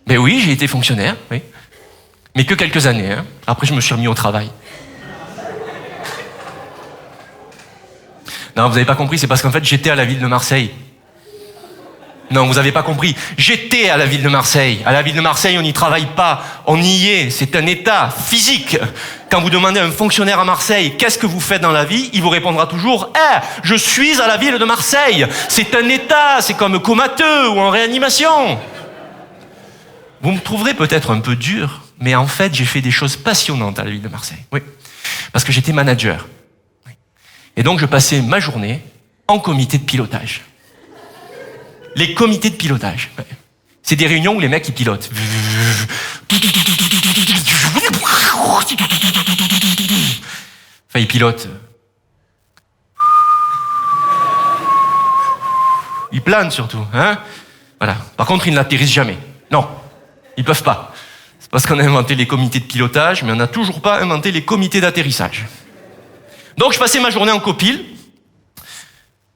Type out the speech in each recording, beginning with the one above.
Ben oui, j'ai été fonctionnaire, oui. Mais que quelques années, hein. Après, je me suis remis au travail. Non, vous n'avez pas compris, c'est parce qu'en fait, j'étais à la ville de Marseille. Non, vous n'avez pas compris. J'étais à la ville de Marseille. À la ville de Marseille, on n'y travaille pas. On y est. C'est un état physique. Quand vous demandez à un fonctionnaire à Marseille, qu'est-ce que vous faites dans la vie, il vous répondra toujours, je suis à la ville de Marseille. C'est un état. C'est comme comateux ou en réanimation. Vous me trouverez peut-être un peu dur, mais en fait, j'ai fait des choses passionnantes à la ville de Marseille. Oui. Parce que j'étais manager. Et donc, je passais ma journée en comité de pilotage. Les comités de pilotage. C'est des réunions où les mecs, ils pilotent. Enfin, ils pilotent. Ils planent surtout, hein. Voilà. Par contre, ils n'atterrissent jamais. Non, ils peuvent pas. C'est parce qu'on a inventé les comités de pilotage, mais on n'a toujours pas inventé les comités d'atterrissage. Donc, je passais ma journée en copile.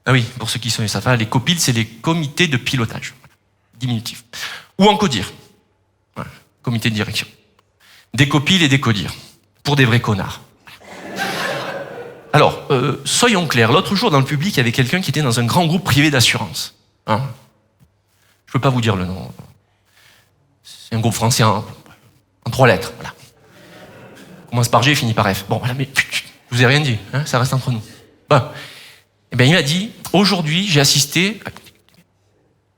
Ah oui, pour ceux qui sont savent, les copiles, c'est les comités de pilotage. Diminutif. Ou en codir. Voilà. Comité de direction. Des copiles et des codires. Pour des vrais connards. Alors, soyons clairs. L'autre jour, dans le public, il y avait quelqu'un qui était dans un grand groupe privé d'assurance. Hein, je peux pas vous dire le nom. C'est un groupe français en 3 lettres. Voilà. Commence par G, finit par F. Bon, voilà, mais je vous ai rien dit. Hein, ça reste entre nous. Bon. Eh bien, il m'a dit, aujourd'hui, j'ai assisté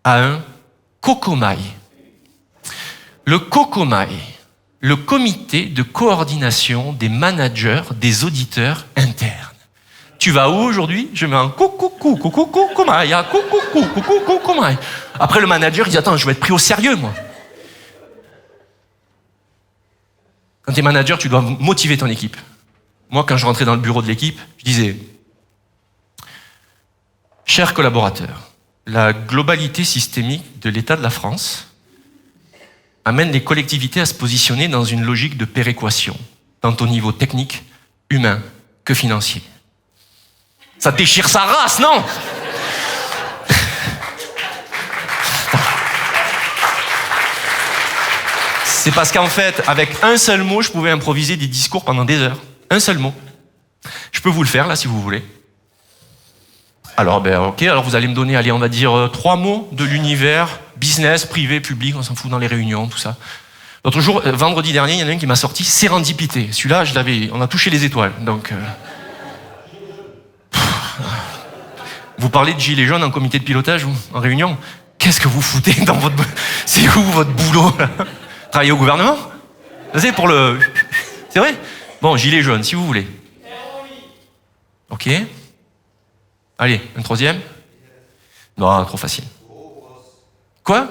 à un COCOMAI. Le COCOMAI, le comité de coordination des managers des auditeurs internes. Tu vas où aujourd'hui? Je mets un COCOMAI. Après, le manager, il dit, attends, je vais être pris au sérieux, moi. Quand tu es manager, tu dois motiver ton équipe. Moi, quand je rentrais dans le bureau de l'équipe, je disais, chers collaborateurs, la globalité systémique de l'État de la France amène les collectivités à se positionner dans une logique de péréquation, tant au niveau technique, humain que financier. Ça déchire sa race, non? C'est parce qu'en fait, avec un seul mot, je pouvais improviser des discours pendant des heures. Un seul mot. Je peux vous le faire, là, si vous voulez. Alors, ok, alors vous allez me donner, allez, on va dire 3 mots de l'univers, business, privé, public, on s'en fout dans les réunions, tout ça. L'autre jour, vendredi dernier, il y en a un qui m'a sorti sérendipité. Celui-là, on a touché les étoiles, donc... Vous parlez de gilets jaunes en comité de pilotage, vous, en réunion? Qu'est-ce que vous foutez dans votre... C'est où votre boulot, là? Travailler au gouvernement? C'est pour le... C'est vrai? Bon, gilets jaunes, si vous voulez. Ok. Allez, un 3e? Non, trop facile. Quoi?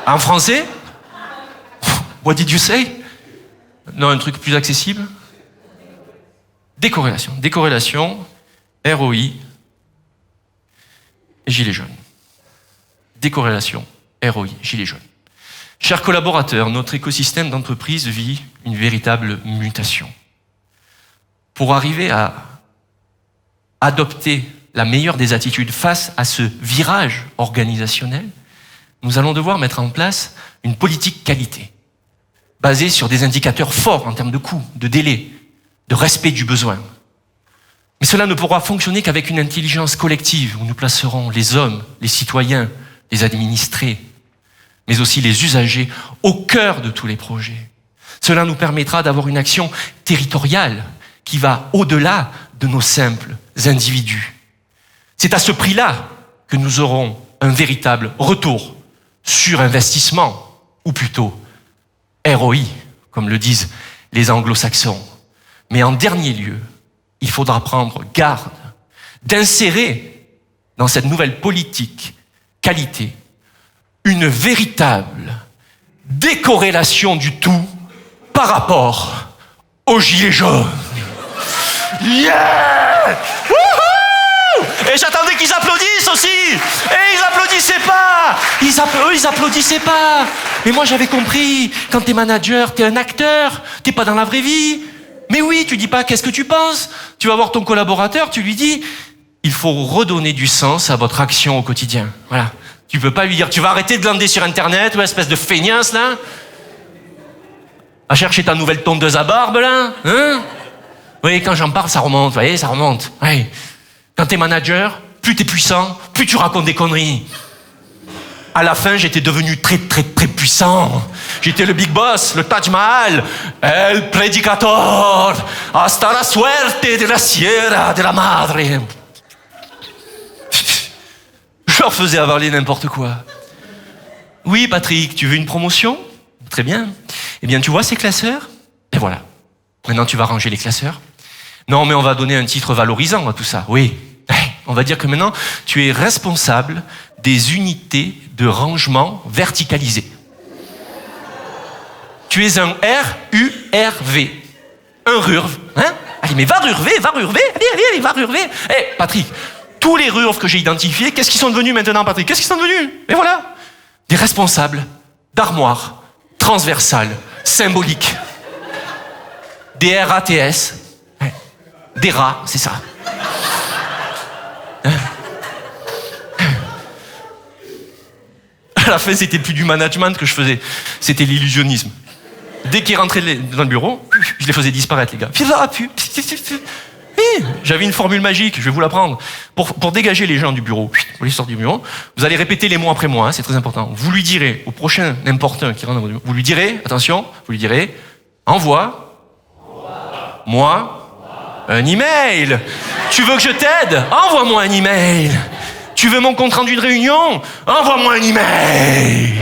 En français? What did you say? Non, un truc plus accessible? Décorrélation. Décorrélation, ROI, gilets jaunes. Décorrélation, ROI, gilets jaunes. Chers collaborateurs, notre écosystème d'entreprise vit une véritable mutation. Pour arriver à adopter la meilleure des attitudes face à ce virage organisationnel, nous allons devoir mettre en place une politique qualité, basée sur des indicateurs forts en termes de coûts, de délais, de respect du besoin. Mais cela ne pourra fonctionner qu'avec une intelligence collective où nous placerons les hommes, les citoyens, les administrés, mais aussi les usagers au cœur de tous les projets. Cela nous permettra d'avoir une action territoriale qui va au-delà de nos simples individus. C'est à ce prix-là que nous aurons un véritable retour sur investissement, ou plutôt ROI, comme le disent les anglo-saxons. Mais en dernier lieu, il faudra prendre garde d'insérer dans cette nouvelle politique qualité une véritable décorrélation du tout par rapport aux gilets jaunes. Yeah! Wouhou! Et j'attendais qu'ils applaudissent aussi. Et ils applaudissaient pas. Eux, ils applaudissaient pas. Mais moi, j'avais compris. Quand t'es manager, t'es un acteur. T'es pas dans la vraie vie. Mais oui, tu dis pas qu'est-ce que tu penses. Tu vas voir ton collaborateur, tu lui dis, il faut redonner du sens à votre action au quotidien. Voilà. Tu peux pas lui dire, tu vas arrêter de glander sur Internet, ou espèce de feignasse, là? À chercher ta nouvelle tondeuse à barbe, là? Hein? Oui, quand j'en parle, ça remonte, vous voyez, ça remonte. Oui. Quand t'es manager, plus t'es puissant, plus tu racontes des conneries. À la fin, j'étais devenu très, très, très puissant. J'étais le big boss, le Taj Mahal, el predicador, hasta la suerte de la sierra de la madre. Je leur faisais avaler n'importe quoi. Oui, Patrick, tu veux une promotion? Très bien. Eh bien, tu vois ces classeurs? Et voilà. Maintenant, tu vas ranger les classeurs. Non, mais on va donner un titre valorisant à tout ça. Oui. On va dire que maintenant, tu es responsable des unités de rangement verticalisées. Tu es un RURV. Un RURV. Hein? Allez, mais va RURV, allez, va RURV. Eh, Patrick, tous les RURV que j'ai identifiés, qu'est-ce qu'ils sont devenus maintenant, Patrick? Qu'est-ce qu'ils sont devenus? Et voilà. Des responsables d'armoires transversales, symboliques. Des RATS. Des rats, c'est ça. À la fin, c'était plus du management que je faisais, c'était l'illusionnisme. Dès qu'ils rentraient dans le bureau, je les faisais disparaître, les gars. Oui, j'avais une formule magique, je vais vous l'apprendre. Pour dégager les gens du bureau, pour les sortir du bureau, vous allez répéter les mots après moi, hein, c'est très important. Vous lui direz, au prochain n'importe un qui rentre dans votre bureau, vous lui direz, attention, vous lui direz, envoie-moi un email. Tu veux que je t'aide? Envoie-moi un email. Tu veux mon compte rendu de réunion? Envoie-moi un email.